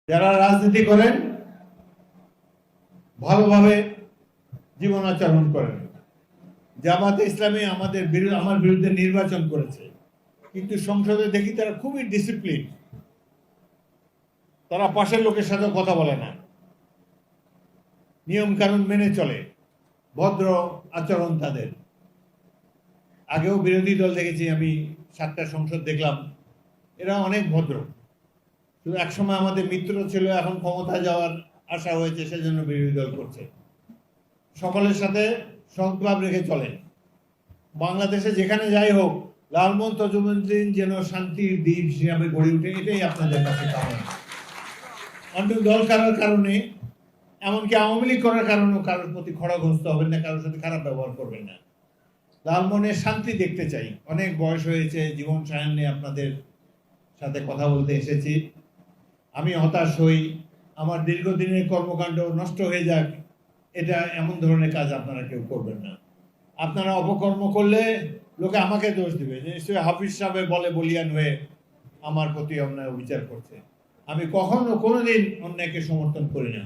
যারা রাজনীতি করেন ভালোভাবে জীবন আচরণ করেন। জামাতে ইসলামী আমার বিরুদ্ধে নির্বাচন করেছে, কিন্তু সংসদে দেখি তারা খুবই ডিসিপ্লিন। তারা পাশের লোকের সাথে কথা বলে না, নিয়ম কানুন মেনে চলে, ভদ্র আচরণ তাদের। আগেও বিরোধী দল দেখেছি, আমি 7টা সংসদ দেখলাম, এরা অনেক ভদ্র। শুধু একসময় আমাদের মিত্র ছিল, এখন ক্ষমতা যাওয়ার আশা হয়েছে, সেজন্য বিরোধী দল করছে। সকলের সাথে সংলাপ রেখে চলেন। বাংলাদেশে যেখানে যাই হোক, লালমোহন তজুমুদ্দিন যেন শান্তির দ্বীপ হিসাবে গড়ে উঠে, এটাই আপনাদের কাছে কামনা। অন্য দল করার কারণে, এমনকি আওয়ামী লীগ করার কারণেও কারোর প্রতি খড়গহস্ত হবেন না, কারোর সাথে খারাপ ব্যবহার করবেন না। লালমোহনের শান্তি দেখতে চাই। অনেক বয়স হয়েছে, জীবন সায়ান্নে আপনাদের সাথে কথা বলতে এসেছি। আমি হতাশ হই, আমার দীর্ঘদিনের কর্মকাণ্ড নষ্ট হয়ে যাক, এটা এমন ধরনের কাজ আপনারা কেউ করবেন না। আপনারা অপকর্ম করলে লোকে আমাকে দোষ দিবে, যে নিশ্চয়ই হাফিজ সাহেব বলে বলিয়ান হয়ে আমার প্রতি অন্যায় বিচার করছে। আমি কখনো কোনোদিন অন্যায়কে সমর্থন করি না।